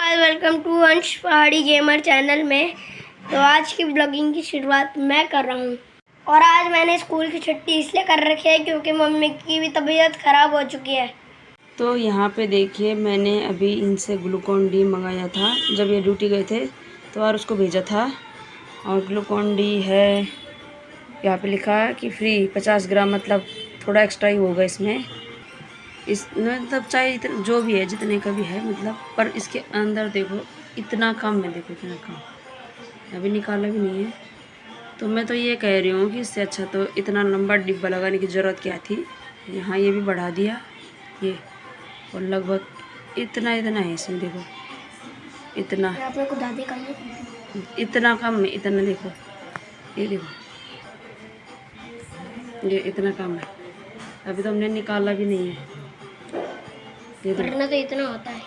Guys, welcome to अंश पहाड़ी gamer channel में। तो आज की ब्लॉगिंग की शुरुआत मैं कर रहा हूँ। और आज मैंने स्कूल की छुट्टी इसलिए कर रखी है क्योंकि मम्मी की भी तबीयत ख़राब हो चुकी है। तो यहाँ पे देखिए, मैंने अभी इनसे ग्लूकॉन डी मंगाया था जब ये ड्यूटी गए थे, तो और उसको भेजा था। और ग्लूकॉन डी है, यहाँ पे लिखा है कि फ्री 50 ग्राम, मतलब थोड़ा एक्स्ट्रा ही होगा इसमें। इस मतलब चाहे जो भी है, जितने का भी है मतलब, पर इसके अंदर देखो इतना कम है, देखो इतना कम, अभी निकाला भी नहीं है। तो मैं तो ये कह रही हूँ कि इससे अच्छा तो इतना लंबा डिब्बा लगाने की ज़रूरत क्या थी। यहाँ ये भी बढ़ा दिया ये, और लगभग इतना है इसमें, देखो इतना इतना कम है, इतना देखो, ये देखो, ये इतना कम है। अभी तो हमने निकाला भी नहीं है, ये वरना तो इतना होता है।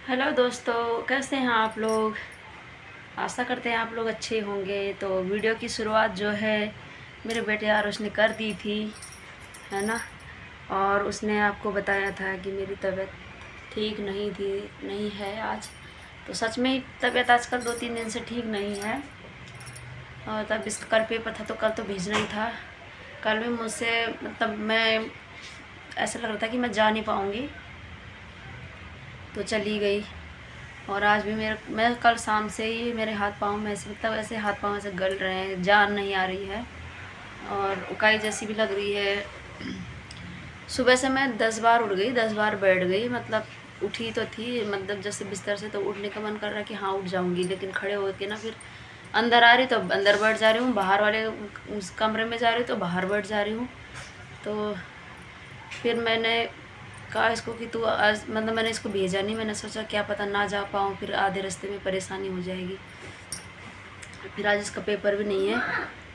हेलो दोस्तों, कैसे हैं आप लोग? आशा करते हैं आप लोग अच्छे होंगे। तो वीडियो की शुरुआत जो है मेरे बेटे आरुष ने कर दी थी, है ना। और उसने आपको बताया था कि मेरी तबीयत ठीक नहीं है आज। तो सच में ही तबीयत आजकल 2-3 दिन से ठीक नहीं है। और तब इसका कल पेपर था तो कल तो भेजना ही था। कल भी मुझसे मतलब मैं ऐसा लग रहा था कि मैं जा नहीं पाऊँगी, तो चली गई। और आज भी मैं कल शाम से ही मेरे हाथ पाँव में ऐसे, मतलब ऐसे हाथ पाँव ऐसे गल रहे हैं, जान नहीं आ रही है और उकाई जैसी भी लग रही है। सुबह से मैं 10 बार उठ गई, 10 बार बैठ गई, मतलब उठी तो थी, मतलब जैसे बिस्तर से, तो उठने का मन कर रहा है कि हाँ उठ जाऊंगी, लेकिन खड़े होके ना फिर अंदर आ रही तो अंदर बैठ जा रही हूँ, बाहर वाले उस कमरे में जा रही हूँ तो बाहर बैठ जा रही हूँ। तो फिर मैंने कहा इसको कि तू आज, मतलब मैंने इसको भेजा नहीं, मैंने सोचा क्या पता ना जा पाऊँ, फिर आधे रास्ते में परेशानी हो जाएगी। फिर आज इसका पेपर भी नहीं है,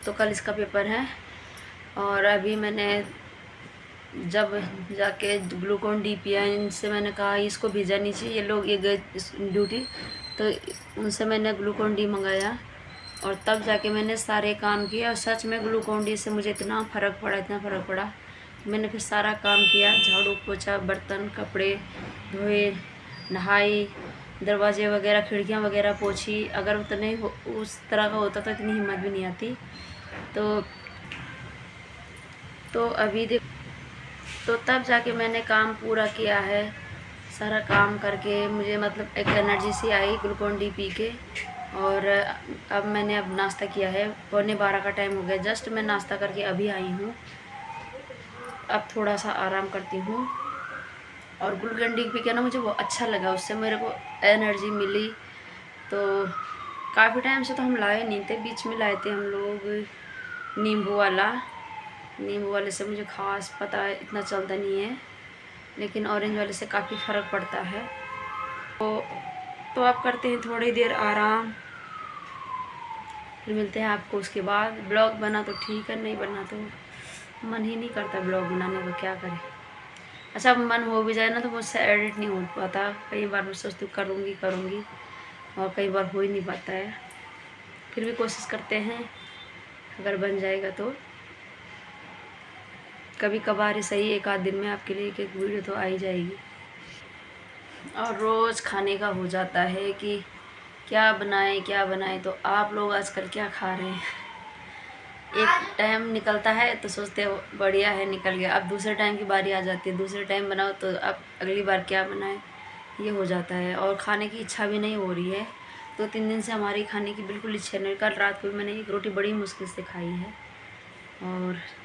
तो कल इसका पेपर है। और अभी मैंने जब जाके ग्लूकॉन डी पिया, इनसे मैंने कहा इसको भेजा नहीं चाहिए, ये लोग ये गए ड्यूटी, तो उनसे मैंने ग्लूकॉन डी मंगाया और तब जाके मैंने सारे काम किए। और सच में ग्लूकॉन डी से मुझे इतना फ़र्क पड़ा। मैंने फिर सारा काम किया, झाड़ू पोछा, बर्तन कपड़े धोए, नहाई, दरवाजे वगैरह खिड़कियाँ वगैरह पोछी। अगर उतने उस तरह का होता तो इतनी हिम्मत भी नहीं आती। तो अभी देख, तो तब जाके मैंने काम पूरा किया है। सारा काम करके मुझे मतलब एक एनर्जी सी आई ग्लूकॉन डी पी के। और अब मैंने नाश्ता किया है, 11:15 का टाइम हो गया, जस्ट मैं नाश्ता करके अभी आई हूँ। अब थोड़ा सा आराम करती हूँ। और ग्लूकॉन डी पी के ना मुझे वो अच्छा लगा, उससे मेरे को एनर्जी मिली। तो काफ़ी टाइम से तो हम लाए नहीं थे, बीच में लाए थे हम लोग नींबू वाले से मुझे ख़ास पता इतना चलता नहीं है, लेकिन ऑरेंज वाले से काफ़ी फ़र्क पड़ता है। तो आप करते हैं थोड़ी देर आराम, फिर मिलते हैं आपको उसके बाद। ब्लॉग बना तो ठीक है, नहीं बना तो मन ही नहीं करता ब्लॉग बनाने को, क्या करें। अच्छा, मन हो भी जाए ना तो मुझसे एडिट नहीं हो पाता। कई बार मैं सोचती हूँ करूँगी और कई बार हो ही नहीं पाता है। फिर भी कोशिश करते हैं, अगर बन जाएगा तो कभी कभार ही सही, एक आध दिन में आपके लिए एक वीडियो तो आ ही जाएगी। और रोज़ खाने का हो जाता है कि क्या बनाएं। तो आप लोग आजकल क्या खा रहे हैं? एक टाइम निकलता है तो सोचते हैं बढ़िया है, निकल गया। अब दूसरे टाइम की बारी आ जाती है, दूसरे टाइम बनाओ तो अब अगली बार क्या बनाएं, ये हो जाता है। और खाने की इच्छा भी नहीं हो रही है। 2-3 दिन से हमारी खाने की बिल्कुल इच्छा नहीं। कल रात को मैंने एक रोटी बड़ी मुश्किल से खाई है।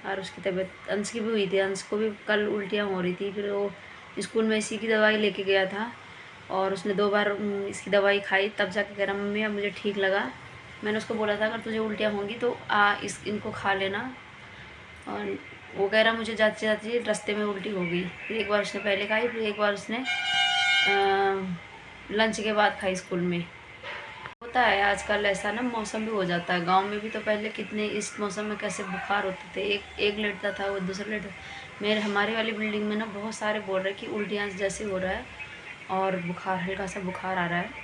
और उसकी तबीयत, अंश की भी हुई थी, अंश को भी कल उल्टियाँ हो रही थी। फिर वो स्कूल में इसी की दवाई लेके गया था और उसने 2 बार इसकी दवाई खाई, तब जाके कह रहा मम्मी अब मुझे ठीक लगा। मैंने उसको बोला था अगर तुझे उल्टियाँ होंगी तो इनको खा लेना। और वो कह रहा मुझे जाते जाते रास्ते में उल्टी हो गई। फिर एक बार उसने पहले खाई, फिर एक बार उसने लंच के बाद खाई स्कूल में। होता है आजकल ऐसा ना, मौसम भी हो जाता है। गांव में भी तो पहले कितने इस मौसम में कैसे बुखार होते थे, एक लेटता था वो दूसरा लेटता। हमारे वाली बिल्डिंग में ना बहुत सारे बोल रहे हैं कि उल्टियाँ जैसे हो रहा है और बुखार, हल्का सा बुखार आ रहा है।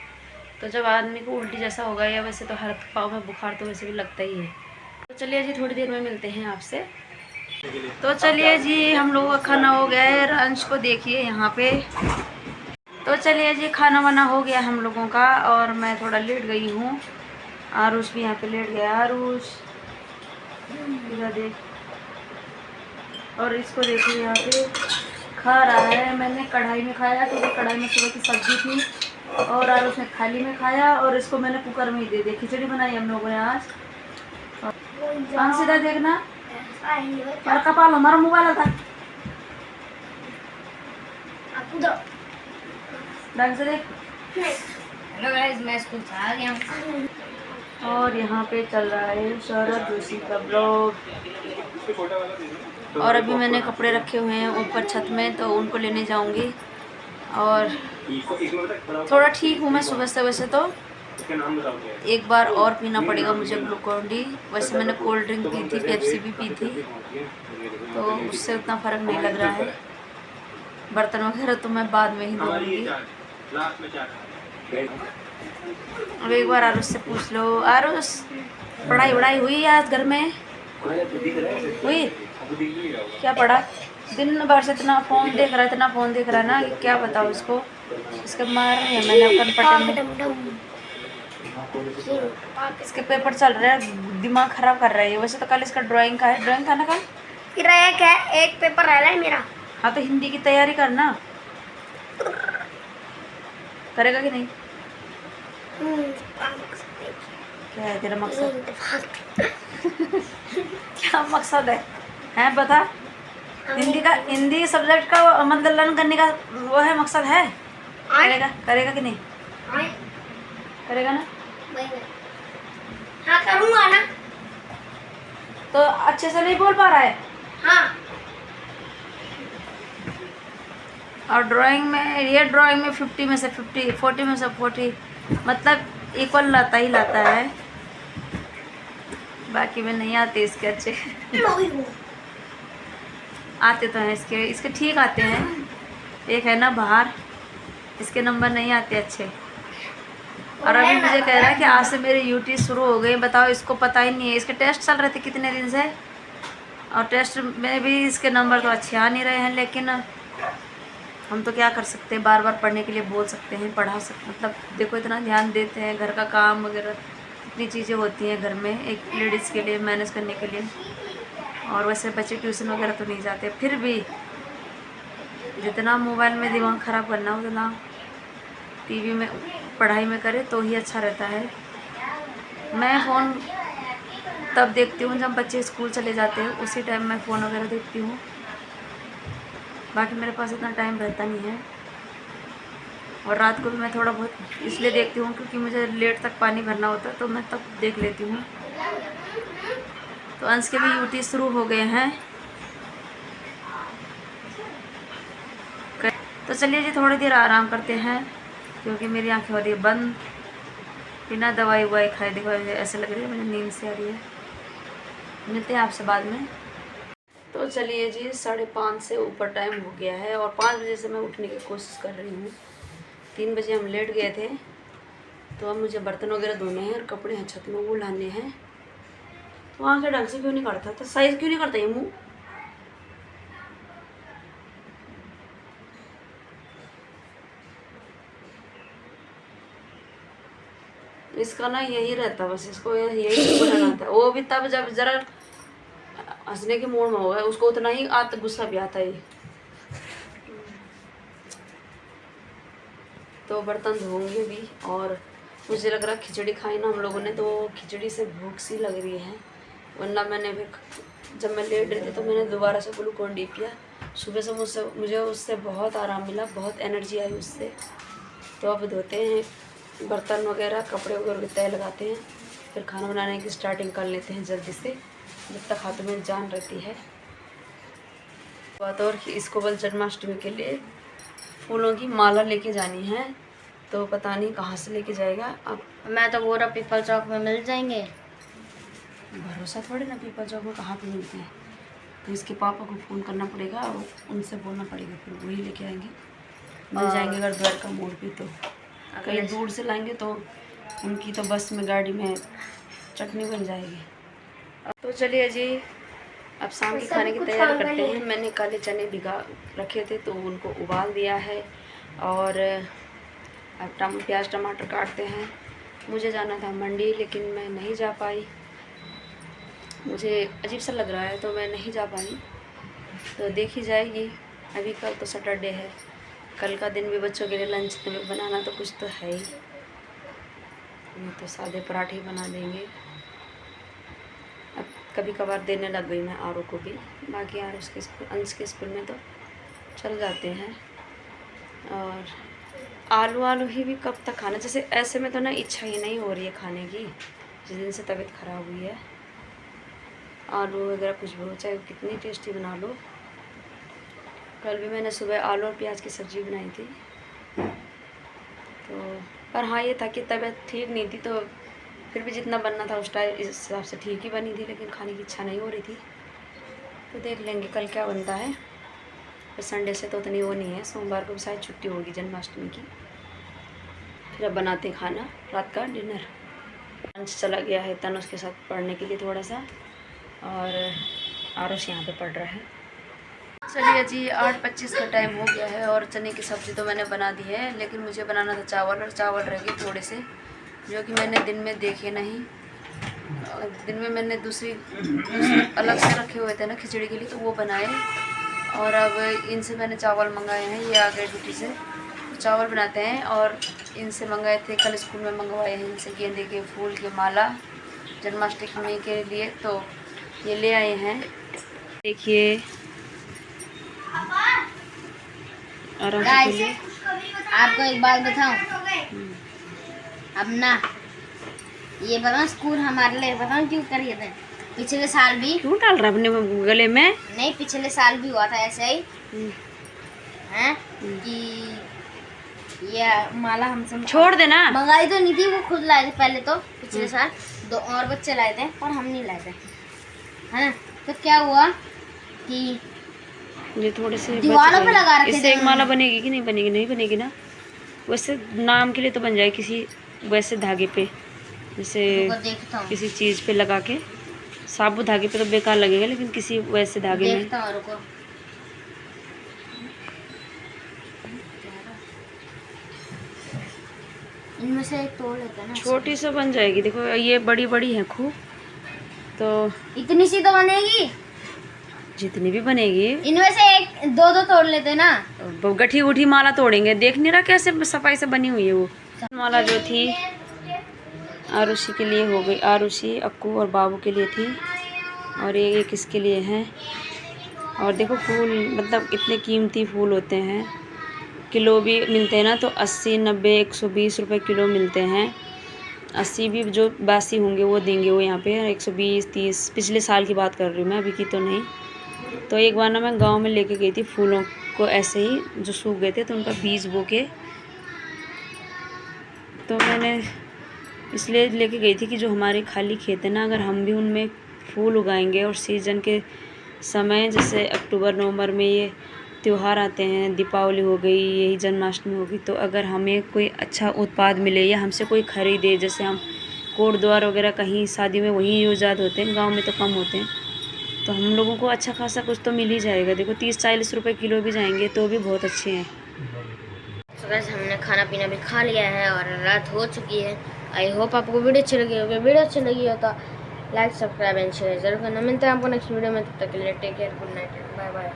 तो जब आदमी को उल्टी जैसा होगा, या वैसे तो हर पाँव में बुखार तो वैसे भी लगता ही है। तो चलिए जी, थोड़ी देर में मिलते हैं आपसे। तो चलिए जी, हम लोगों का खाना हो गया है। अंश को देखिए यहाँ पे, तो चलिए जी, खाना वाना हो गया हम लोगों का और मैं थोड़ा लेट गई हूँ। आरुष भी यहाँ पे लेट गया। आरुष इधर देख, और इसको देखिए यहाँ पे खा रहा है। मैंने कढ़ाई में खाया क्योंकि कढ़ाई में सुबह की सब्जी थी, और आरुष ने थाली में खाया, और इसको मैंने कुकर में ही दे दी। खिचड़ी बनाई हम लोगों ने आज। और सीधा देखना और कपाल हमारा मोबाइल था ढंग से देख। हेलो गाइस, मैं स्कूल से आ गया हूँ। और यहाँ पे चल रहा है सौरभ जोशी का ब्लॉग। और अभी मैंने कपड़े रखे हुए हैं ऊपर छत में, तो उनको लेने जाऊंगी। और थोड़ा ठीक हूँ मैं सुबह से। वैसे तो एक बार और पीना पड़ेगा मुझे ग्लूकॉन डी। वैसे मैंने कोल्ड ड्रिंक पी थी, पेप्सी भी पी थी, तो उससे उतना फ़र्क नहीं लग रहा है। बर्तन वगैरह तो मैं बाद में ही धोऊंगी। अब एक बार आरुष से पूछ लो। आरुष, पढ़ाई वढ़ाई हुई आज घर में? हुई? क्या पढ़ा? दिन भर से इतना फ़ोन देख रहा है, इतना फ़ोन देख रहा है ना कि क्या बताओ इसको। इसके मार है मैंने कनपटे में। इसके पेपर चल रहे हैं, दिमाग ख़राब कर रहा है। वैसे तो कल इसका ड्राइंग का है। ड्राइंग था ना कल? फिर एक है, एक पेपर रह रहा है मेरा। हाँ तो हिंदी की तैयारी करना। करेगा कि नहीं? क्या है तेरा मकसद? क्या मकसद है? हैं बता। हिंदी सब्जेक्ट का मतलब लर्न करने का वो है, मकसद है। करेगा कि नहीं? करेगा ना? हाँ करूँगा ना। तो अच्छे से नहीं बोल पा रहा है। हाँ। और ड्राइंग में, ये ड्राइंग में 50 में से 50, 40 में से 40, मतलब इक्वल लाता ही लाता है। बाकी में नहीं आते इसके अच्छे। आते तो हैं इसके ठीक आते हैं। एक है ना बाहर, इसके नंबर नहीं आते अच्छे। और अभी मुझे कह रहा है कि आज से मेरे यूटी शुरू हो गए। बताओ, इसको पता ही नहीं है। इसके टेस्ट चल रहे थे कितने दिन से, और टेस्ट में भी इसके नंबर तो अच्छे आ नहीं रहे हैं। लेकिन हम तो क्या कर सकते हैं, बार बार पढ़ने के लिए बोल सकते हैं, पढ़ा सकते, मतलब देखो इतना ध्यान देते हैं। घर का काम वगैरह कितनी चीज़ें होती हैं घर में एक लेडीज़ के लिए मैनेज करने के लिए। और वैसे बच्चे ट्यूशन वगैरह तो नहीं जाते, फिर भी जितना मोबाइल में दिमाग ख़राब करना उतना टीवी में पढ़ाई में करे तो ही अच्छा रहता है। मैं फ़ोन तब देखती हूँ जब बच्चे स्कूल चले जाते हैं, उसी टाइम मैं फ़ोन वगैरह देखती हूँ। बाकी मेरे पास इतना टाइम रहता नहीं है। और रात को भी मैं थोड़ा बहुत इसलिए देखती हूँ क्योंकि मुझे लेट तक पानी भरना होता है, तो मैं तब देख लेती हूँ। तो अंश के भी यूटी शुरू हो गए हैं। तो चलिए जी, थोड़ी देर आराम करते हैं क्योंकि मेरी आंखें हो रही है बंद। बिना दवाई ववाई खाए देखो ऐसे लग रही है मुझे नींद से आ रही है। मिलते हैं आपसे बाद में। तो चलिए जी, 5:30 से ऊपर टाइम हो गया है और 5 बजे से मैं उठने की कोशिश कर रही हूँ। 3 बजे हम लेट गए थे, तो अब मुझे बर्तन वगैरह धोने हैं और कपड़े हैं छत में वो लाने हैं। तो वहाँ के ढंग से क्यों नहीं करता था, साइज क्यों नहीं करता ये मुँह? इसका ना यही रहता, बस इसको यही बनाना था। वो भी तब जब जरा हंसने के मूड में होगा, उसको उतना ही गुस्सा भी आता है। तो बर्तन धोंगे भी, और मुझे लग रहा खिचड़ी खाई ना हम लोगों ने, तो खिचड़ी से भूख सी लग रही है। वरना मैंने फिर जब मैं लेट रही थी तो मैंने दोबारा से ग्लूकॉन डी पिया। सुबह से मुझे उससे बहुत आराम मिला, बहुत एनर्जी आई उससे। तो अब धोते हैं बर्तन वगैरह, कपड़े वगैरह तय लगाते हैं, फिर खाना बनाने की स्टार्टिंग कर लेते हैं जल्दी से, जब तक हाथों में जान रहती है। बात और कि इसको बल जन्माष्टमी के लिए फूलों की माला लेके जानी है, तो पता नहीं कहाँ से लेके जाएगा। अब मैं तो बोल रहा पीपल चौक में मिल जाएंगे। भरोसा थोड़े ना पीपल चौक में कहाँ पे मिलते हैं। तो इसके पापा को फ़ोन करना पड़ेगा और उनसे बोलना पड़ेगा, फिर वही लेके आएंगे। मिल जाएंगे अगर द्वारका मोड़ पे, तो कहीं दूर से लाएंगे तो उनकी तो बस में गाड़ी में चटनी बन जाएगी। तो चलिए जी, अब शाम की खाने की तैयारी करते हैं। मैंने काले चने भिगा रखे थे तो उनको उबाल दिया है, और अब प्याज टमाटर काटते हैं। मुझे जाना था मंडी लेकिन मैं नहीं जा पाई, मुझे अजीब सा लग रहा है तो मैं नहीं जा पाई। तो देखी जाएगी। अभी कल तो सैटरडे है, कल का दिन भी बच्चों के लिए लंच में बनाना तो कुछ तो है ही, नहीं तो सादे पराठे बना देंगे। अब कभी कभार देने लग गई मैं आरू को भी, बाकी आरू के स्कूल अंश के स्कूल में तो चल जाते हैं। और आलू ही भी कब तक खाना, जैसे ऐसे में तो ना इच्छा ही नहीं हो रही है खाने की, जिस दिन से तबीयत ख़राब हुई है। आलू वगैरह कुछ भी हो, चाहे कितनी टेस्टी बना लो। कल भी मैंने सुबह आलू और प्याज की सब्ज़ी बनाई थी। तो पर हाँ ये था कि तबीयत ठीक नहीं थी, तो फिर भी जितना बनना था उस टाइम इस हिसाब से ठीक ही बनी थी, लेकिन खाने की इच्छा नहीं हो रही थी। तो देख लेंगे कल क्या बनता है। पर संडे से तो उतनी वो नहीं है, सोमवार को भी शायद छुट्टी होगी जन्माष्टमी की। फिर अब बनाते हैं खाना, रात का डिनर। लंच चला गया है तन उसके साथ पढ़ने के लिए थोड़ा सा, और आरुष यहाँ पे पढ़ रहा है। चलिए जी 8:25 का टाइम हो गया है और चने की सब्ज़ी तो मैंने बना दी है, लेकिन मुझे बनाना था चावल, और चावल रह गए थोड़े से जो कि मैंने दिन में देखे नहीं। दिन में मैंने दूसरी अलग से रखे हुए थे ना खिचड़ी के लिए, तो वो बनाए। और अब इनसे मैंने चावल मंगाए हैं, ये आ गए ड्यूटी से, चावल बनाते हैं। और इनसे मंगाए थे कल स्कूल में, मंगवाए हैं इनसे गेंदे के फूल की माला जन्माष्टमी के लिए, तो ये ले आए हैं। देखिए आपको एक बात बताऊं, अब ना ये बताओ स्कूल हमारे लिए बताऊं क्यों करिए थे। पिछले साल भी क्यों डाल रहा अपने गले में? नहीं, पिछले साल भी हुआ था ऐसे ही हैं कि ये माला हमसे छोड़ देना, मंगाई तो नहीं थी, वो खुद लाए थे पहले तो पिछले साल। 2 और बच्चे लाए थे और हम नहीं लाए थे, है ना। तो क्या हुआ कि ये थोड़े से दीवारों पे लगा रखे थे। इससे एक माला बनेगी कि नहीं बनेगी? नहीं बनेगी ना। वैसे नाम के लिए तो बन जाए किसी वैसे धागे पे, जैसे देखता हूँ किसी चीज़ पे लगा के। साबुत धागे पे तो बेकार लगेगा, लेकिन किसी वैसे धागे में। देखता हूँ, रुको। इनमें से एक तोड़ लेते हैं ना, छोटी सा बन जाएगी। देखो ये बड़ी बड़ी है खूब, तो इतनी सी तो बनेगी। जितनी भी बनेगी इनमें से एक 2 तोड़ लेते ना। गठी गुठी माला तोड़ेंगे। देख नहीं रहा कैसे सफाई से बनी हुई है वो माला। जो थी आरुषि के लिए हो गई, आरुषि अक्कू और बाबू के लिए थी, और ये किसके लिए है। और देखो फूल, मतलब इतने कीमती फूल होते हैं। किलो भी मिलते हैं ना, तो 80, 90, 120 रुपये किलो मिलते हैं। 80 भी जो बासी होंगे वो देंगे वो यहाँ पे, 120, 30। पिछले साल की बात कर रही हूँ मैं, अभी की तो नहीं। तो एक बार ना मैं गांव में लेके गई थी फूलों को, ऐसे ही जो सूख गए थे, तो उनका बीज बो के, तो मैंने इसलिए लेके गई थी कि जो हमारे खाली खेत है ना, अगर हम भी उनमें फूल उगाएंगे, और सीज़न के समय जैसे अक्टूबर नवंबर में ये त्यौहार आते हैं, दीपावली हो गई, यही जन्माष्टमी हो गई, तो अगर हमें कोई अच्छा उत्पाद मिले या हमसे कोई ख़रीदे, जैसे हम कोट द्वार वगैरह कहीं शादी में वहीं यूज़ होते हैं, गांव में तो कम होते हैं, तो हम लोगों को अच्छा खासा कुछ तो मिल ही जाएगा। देखो 30-40 रुपये किलो भी जाएंगे तो भी बहुत अच्छे हैं। तो वैसे हमने खाना पीना भी खा लिया है और रात हो चुकी है। आई होप आपको वीडियो अच्छी लगी होगी। वीडियो अच्छी लगी हो तो लाइक, सब्सक्राइब एंड शेयर जरूर करना। मिलते हैं आपको नेक्स्ट वीडियो में, तब तक के लिए take care, good night, bye bye.